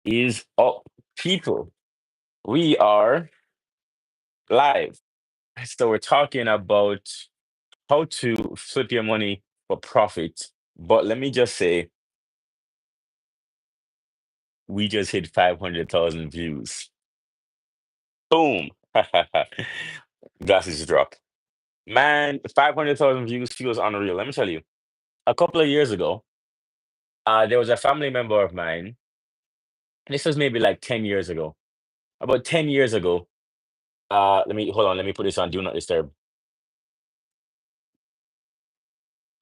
Is up, people? We are live. So we're talking about how to flip your money for profit. But let me just say, we just hit 500,000 views. Boom. Glasses drop. Man, 500,000 views feels unreal. Let me tell you, a couple of years ago, there was a family member of mine. This was maybe like 10 years ago. About 10 years ago, let me hold on, let me put this on Do Not Disturb.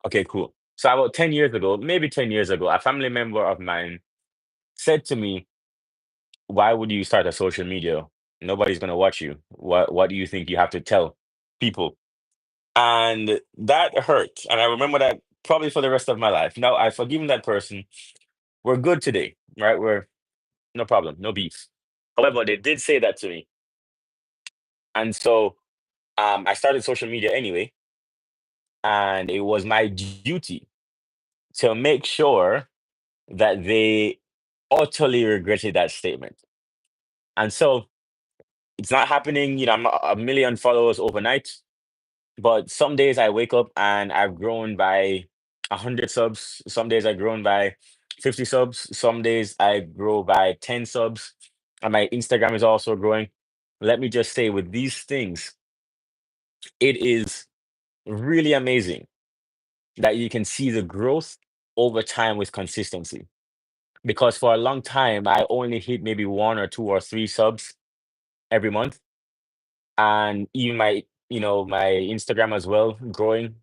Okay, cool. So about 10 years ago, maybe 10 years ago, a family member of mine said to me, "Why would you start a social media? Nobody's gonna watch you. What do you think you have to tell people?" And that hurt. And I remember that probably for the rest of my life. Now I've forgiven that person. We're good today, right? We're no problem, no beef. However, they did say that to me. And so I started social media anyway, and it was my duty to make sure that they utterly regretted that statement. And so it's not happening, I'm not a million followers overnight, but some days I wake up and I've grown by 100 subs. Some days I've grown by 50 subs. Some days I grow by 10 subs. And my Instagram is also growing. Let me just say, with these things, it is really amazing that you can see the growth over time with consistency. Because for a long time, I only hit maybe one or two or three subs every month, and even my Instagram as well growing.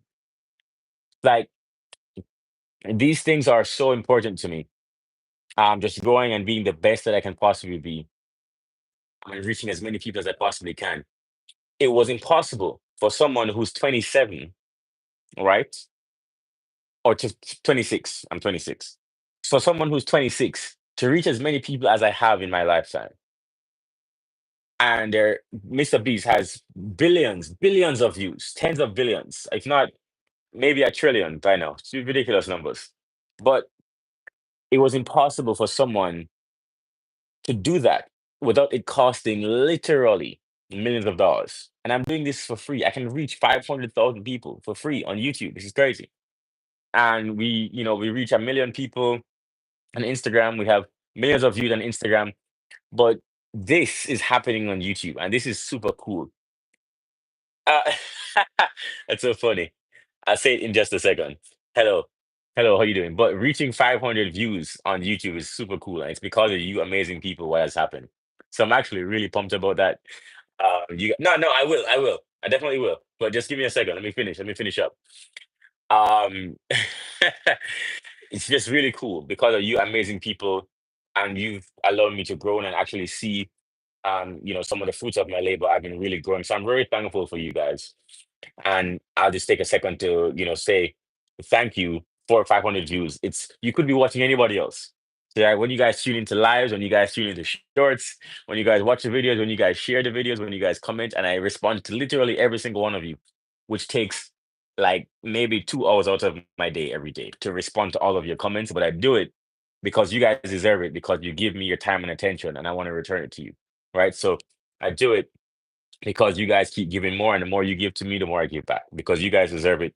Like, these things are so important to me. Just growing and being the best that I can possibly be and reaching as many people as I possibly can. It was impossible for someone who's 27, right? Or to 26. I'm 26. For someone who's 26 to reach as many people as I have in my lifetime. And Mr. Beast has billions of views, tens of billions, if not maybe a trillion by now. It's ridiculous numbers. But it was impossible for someone to do that without it costing literally millions of dollars. And I'm doing this for free. I can reach 500,000 people for free on YouTube. This is crazy. And we reach a million people on Instagram. We have millions of views on Instagram. But this is happening on YouTube, and this is super cool. Uh, that's so funny. I'll say it in just a second. Hello. Hello, how you doing? But reaching 500 views on YouTube is super cool, and it's because of you amazing people what has happened. So I'm actually really pumped about that. No, no, I definitely will. But just give me a second. Let me finish. Let me finish up. Um, it's just really cool because of you amazing people, and you've allowed me to grow and actually see, some of the fruits of my labor. I've been really growing, so I'm very thankful for you guys. And I'll just take a second to, say thank you for 500 views. You could be watching anybody else. So yeah, when you guys tune into lives, when you guys tune into shorts, when you guys watch the videos, when you guys share the videos, when you guys comment, and I respond to literally every single one of you, which takes like maybe 2 hours out of my day every day to respond to all of your comments. But I do it because you guys deserve it, because you give me your time and attention, and I want to return it to you. Right. So I do it because you guys keep giving more, and the more you give to me, the more I give back, because you guys deserve it,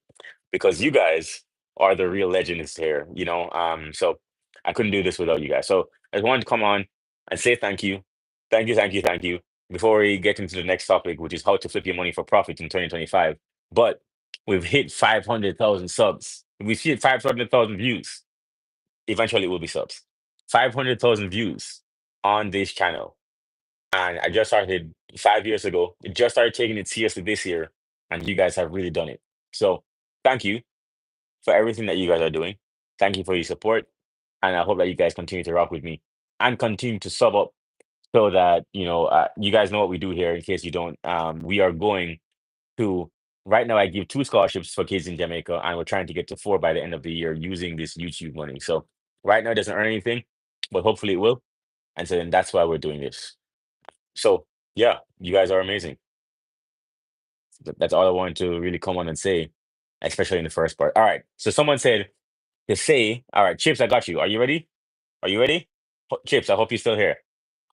because you guys are the real legends here. So I couldn't do this without you guys. So I just wanted to come on and say thank you. Thank you, thank you, thank you, before we get into the next topic, which is how to flip your money for profit in 2025. But we've hit 500,000 subs. We've hit 500,000 views. Eventually it will be subs. 500,000 views on this channel, and I just started 5 years ago. I just started taking it seriously this year, and you guys have really done it. So thank you for everything that you guys are doing. Thank you for your support, and I hope that you guys continue to rock with me and continue to sub up, so that you guys know what we do here. In case you don't, we are going to right now. I give two scholarships for kids in Jamaica, and we're trying to get to four by the end of the year using this YouTube money. So right now it doesn't earn anything, but hopefully it will. And so then that's why we're doing this. So yeah, you guys are amazing. That's all I wanted to really come on and say, especially in the first part. All right. So someone said to say, all right, Chips, I got you. Are you ready? Are you ready? Chips, I hope you're still here.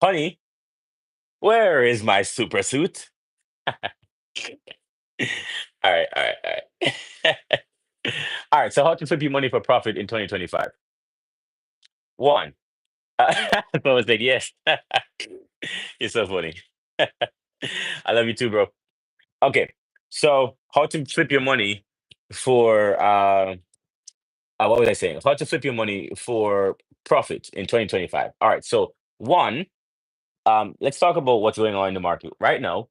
Honey, where is my super suit? All right, all right, all right. All right, so how to flip your money for profit in 2025? One, I was like, yes. You're so funny. I love you too, bro. Okay, so how to flip your money for what was I saying? How to flip your money for profit in 2025. All right, so one, let's talk about what's going on in the market right now.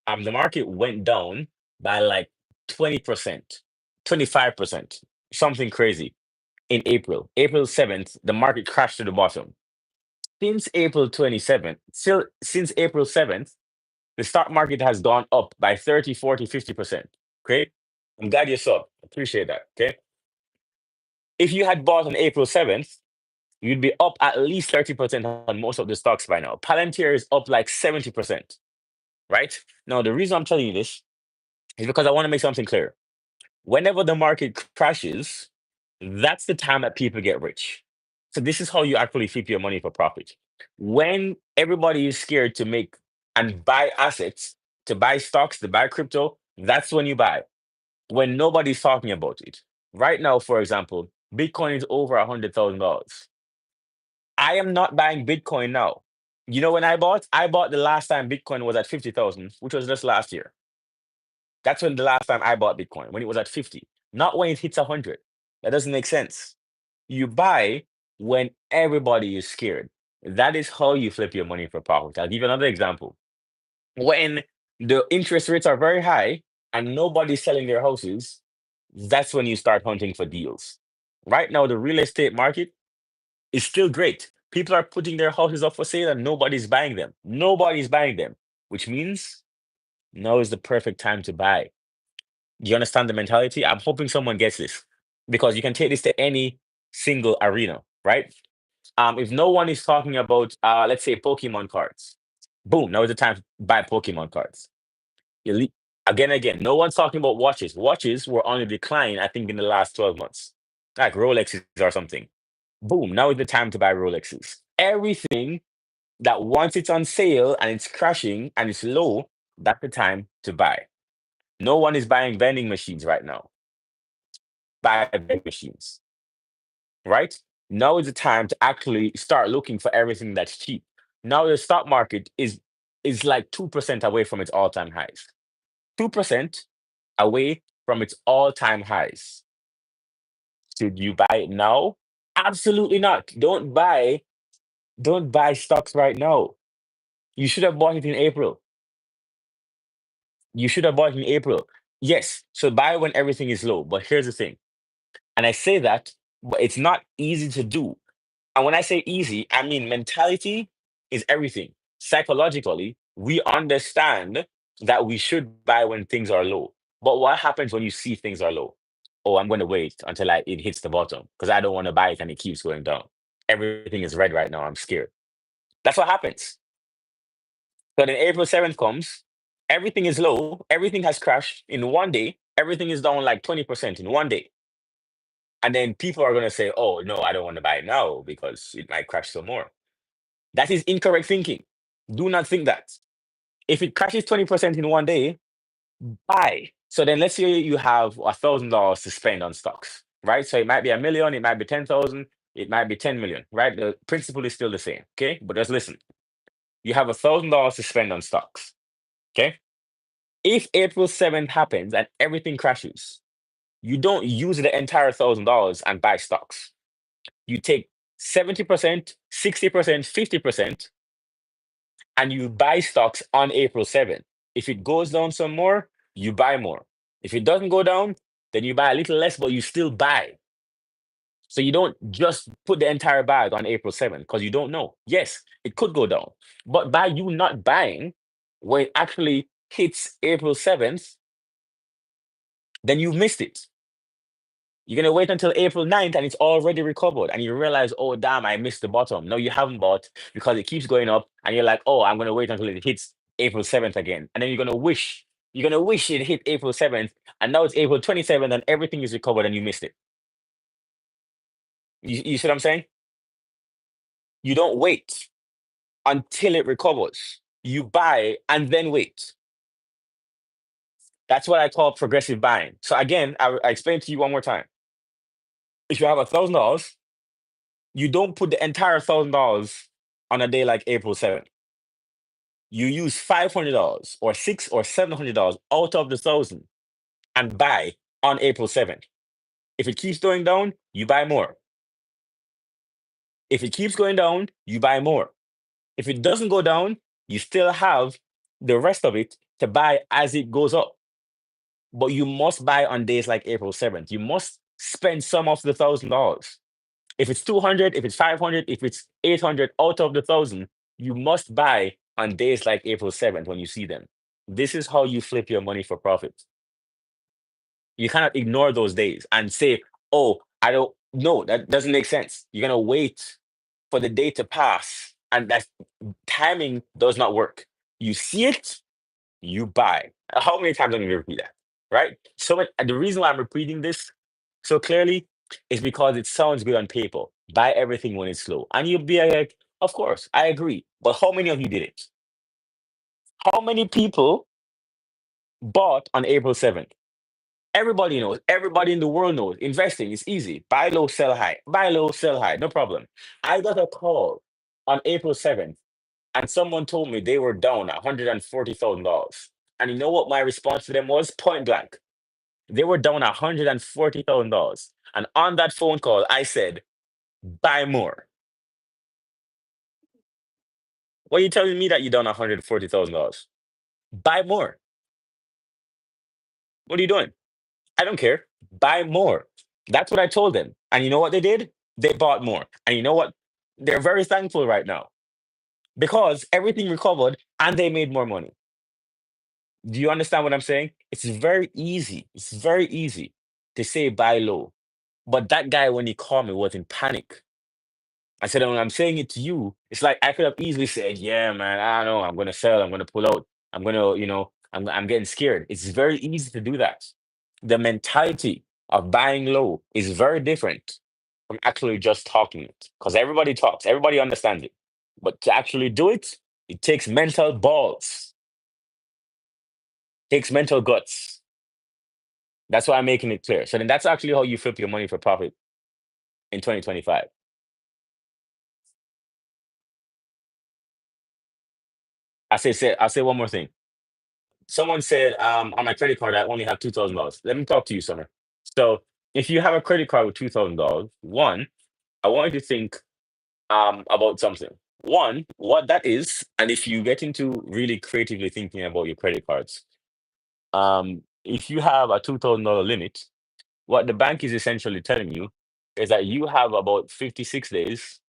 The market went down by like 20%, 25%, something crazy in April. April 7th, the market crashed to the bottom. Since April 27th, still since April 7th, the stock market has gone up by 30, 40, 50%. Okay. I'm glad you saw. Appreciate that. Okay. If you had bought on April 7th, you'd be up at least 30% on most of the stocks by now. Palantir is up like 70%. Right? Now, the reason I'm telling you this is because I want to make something clear. Whenever the market crashes, that's the time that people get rich. So this is how you actually flip your money for profit. When everybody is scared to make and buy assets, to buy stocks, to buy crypto, that's when you buy. When nobody's talking about it. Right now, for example, Bitcoin is over $100,000. I am not buying Bitcoin now. You know when I bought? I bought the last time Bitcoin was at 50,000, which was just last year. That's when the last time I bought Bitcoin, when it was at 50, not when it hits 100. That doesn't make sense. You buy when everybody is scared. That is how you flip your money for profit. I'll give you another example. When the interest rates are very high and nobody's selling their houses, that's when you start hunting for deals. Right now, the real estate market is still great. People are putting their houses up for sale and nobody's buying them. Nobody's buying them, which means now is the perfect time to buy. Do you understand the mentality? I'm hoping someone gets this because you can take this to any single arena, right? If no one is talking about, let's say, Pokemon cards, boom, now is the time to buy Pokemon cards. Elite, again, no one's talking about watches. Watches were on a decline, I think, in the last 12 months, like Rolexes or something. Boom, now is the time to buy Rolexes. Everything that once it's on sale and it's crashing and it's low, that's the time to buy. No one is buying vending machines right now. Buy vending machines, right? Now is the time to actually start looking for everything that's cheap. Now the stock market is like 2% away from its all-time highs. 2% away from its all-time highs. Should you buy it now? Absolutely not. Don't buy stocks right now. You should have bought it in April. You should have bought it in April. Yes, so buy when everything is low. But here's the thing. And I say that, but it's not easy to do. And when I say easy, I mean mentality is everything. Psychologically, we understand that we should buy when things are low. But what happens when you see things are low? Oh, I'm going to wait until it hits the bottom because I don't want to buy it and it keeps going down. Everything is red right now. I'm scared. That's what happens. So then April 7th comes, everything is low, everything has crashed in one day, everything is down like 20% in one day. And then people are going to say, oh, no, I don't want to buy it now because it might crash some more. That is incorrect thinking. Do not think that. If it crashes 20% in one day, buy. So then let's say you have $1,000 to spend on stocks, right? So it might be a million, it might be 10,000, it might be 10 million, right? The principle is still the same. Okay. But just listen, you have $1,000 to spend on stocks. Okay. If April 7th happens and everything crashes, you don't use the entire $1,000 and buy stocks. You take 70%, 60%, 50%, and you buy stocks on April 7th. If it goes down some more, you buy more. If it doesn't go down, then you buy a little less, but you still buy. So you don't just put the entire bag on April 7th because you don't know. Yes, it could go down. But by you not buying, when it actually hits April 7th, then you've missed it. You're gonna wait until April 9th and it's already recovered, and you realize, oh damn, I missed the bottom. No, you haven't bought because it keeps going up, and you're like, oh, I'm gonna wait until it hits April 7th again. And then you're gonna wish it hit April 7th, and now it's April 27th and everything is recovered and you missed it. You see what I'm saying? You don't wait until it recovers. You buy and then wait. That's what I call progressive buying. So again, I explain to you one more time. If you have $1,000, you don't put the entire $1,000 on a day like April 7th. You use $500 or six or $700 out of the thousand and buy on April 7th. If it keeps going down, you buy more. If it keeps going down, you buy more. If it doesn't go down, you still have the rest of it to buy as it goes up. But you must buy on days like April 7th. You must spend some of the $1,000. If it's 200, if it's 500, if it's 800 out of the thousand, you must buy on days like April 7th when you see them. This is how you flip your money for profit. You cannot ignore those days and say, oh, I don't know, that doesn't make sense. You're gonna wait for the day to pass, and that timing does not work. You see it, you buy. How many times am I going to repeat that? Right? So the reason why I'm repeating this so clearly is because it sounds good on paper. Buy everything when it's slow. And you'll be like, of course, I agree. But how many of you did it? How many people bought on April 7th? Everybody knows. Everybody in the world knows. Investing is easy. Buy low, sell high. Buy low, sell high. No problem. I got a call on April 7th, and someone told me they were down $140,000. And you know what my response to them was? Point blank. They were down $140,000. And on that phone call, I said, buy more. What are you telling me that you're down $140,000? Buy more. What are you doing? I don't care. Buy more. That's what I told them. And you know what they did? They bought more. And you know what? They're very thankful right now because everything recovered and they made more money. Do you understand what I'm saying? It's very easy. It's very easy to say buy low. But that guy, when he called me, was in panic. I said, when I'm saying it to you, it's like I could have easily said, yeah, man, I don't know. I'm going to sell. I'm going to pull out. I'm going to, I'm getting scared. It's very easy to do that. The mentality of buying low is very different from actually just talking it because everybody talks, everybody understands it. But to actually do it, it takes mental balls, takes mental guts. That's why I'm making it clear. So then that's actually how you flip your money for profit in 2025. I'll say one more thing. Someone said, on my credit card, I only have $2,000. Let me talk to you, Summer. So if you have a credit card with $2,000, one, I want you to think about something. One, what that is, and if you get into really creatively thinking about your credit cards, if you have a $2,000 limit, what the bank is essentially telling you is that you have about 56 days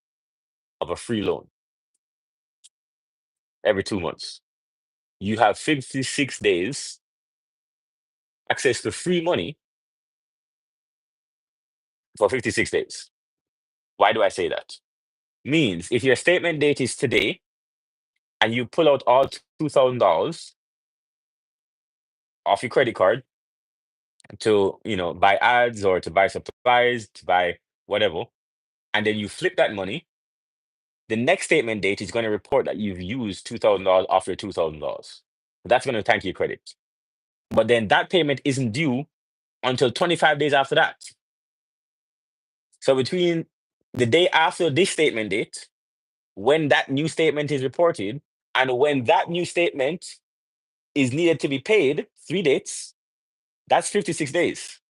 of a free loan every 2 months. You have 56 days access to free money for 56 days. Why do I say that? Means if your statement date is today and you pull out all $2,000 off your credit card to, buy ads or to buy supplies, to buy whatever, and then you flip that money, the next statement date is going to report that you've used $2,000 off your $2,000. That's going to thank your credit. But then that payment isn't due until 25 days after that. So between the day after this statement date, when that new statement is reported, and when that new statement is needed to be paid, 3 dates, that's 56 days.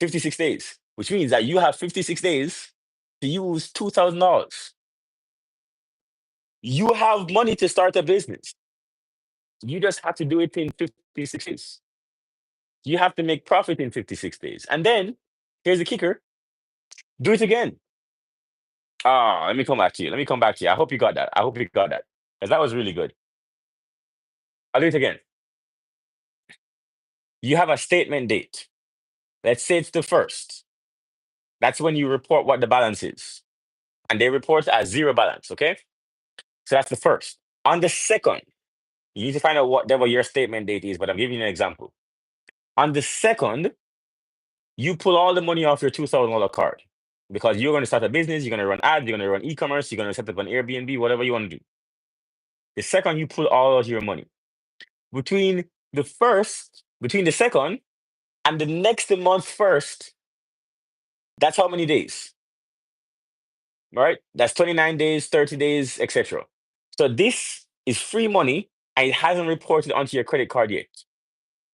56 days, which means that you have 56 days to use $2,000. You have money to start a business. You just have to do it in 56 days. You have to make profit in 56 days. And then here's the kicker, do it again. Let me come back to you. Let me come back to you. I hope you got that. I hope you got that. Because that was really good. I'll do it again. You have a statement date. Let's say it's the first. That's when you report what the balance is. And they report as zero balance, okay? So that's the first. On the second, you need to find out whatever your statement date is, but I'm giving you an example. On the second, you pull all the money off your $2,000 card. because you're going to start a business, you're going to run ads, you're going to run e-commerce, you're going to set up an Airbnb, whatever you want to do. The second you pull all of your money, between between the second and the next month first, that's how many days, right? That's 29 days, 30 days, etc. So this is free money and it hasn't reported onto your credit card yet.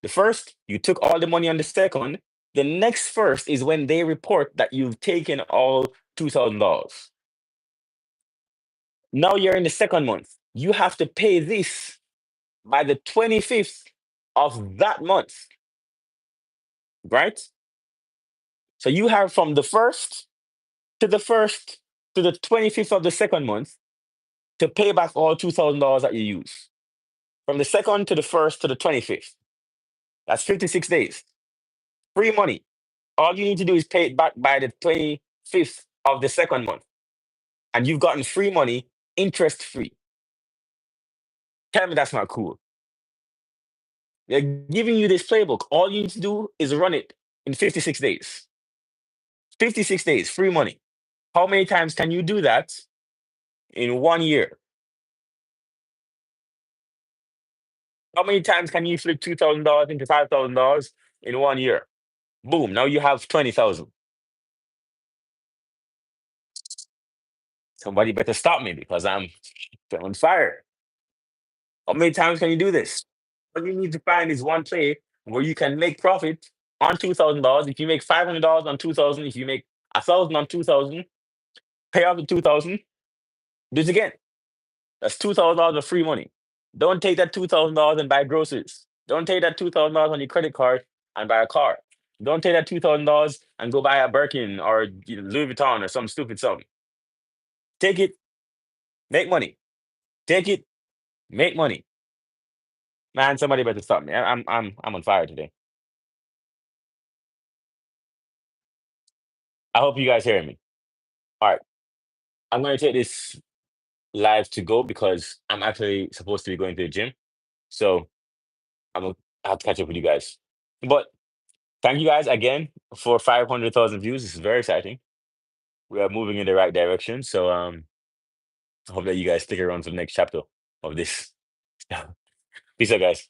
The first, you took all the money on the second. The next first is when they report that you've taken all $2,000. Now you're in the second month. You have to pay this by the 25th of that month, right? So you have from the first to the 25th of the second month to pay back all $2,000 that you use. From the second to the first to the 25th. That's 56 days. Free money. All you need to do is pay it back by the 25th of the second month. And you've gotten free money, interest free. Tell me that's not cool. They're giving you this playbook. All you need to do is run it in 56 days. 56 days, free money. How many times can you do that in 1 year? How many times can you flip $2,000 into $5,000 in 1 year? Boom, now you have 20,000. Somebody better stop me because I'm on fire. How many times can you do this? All you need to find is one play where you can make profit on $2,000. If you make $500 on 2,000, if you make 1,000 on 2,000, pay off the 2,000, do it again. That's $2,000 of free money. Don't take that $2,000 and buy groceries. Don't take that $2,000 on your credit card and buy a car. Don't take that $2,000 and go buy a Birkin or Louis Vuitton or some stupid something. Take it, make money. Take it, make money. Man, somebody better stop me. I'm on fire today. I hope you guys hearing me. All right, I'm going to take this live to go because I'm actually supposed to be going to the gym. So I'm gonna I have to catch up with you guys. But thank you guys again for 500,000 views. This is very exciting. We are moving in the right direction. So I hope that you guys stick around for the next chapter of this. Peace out, guys.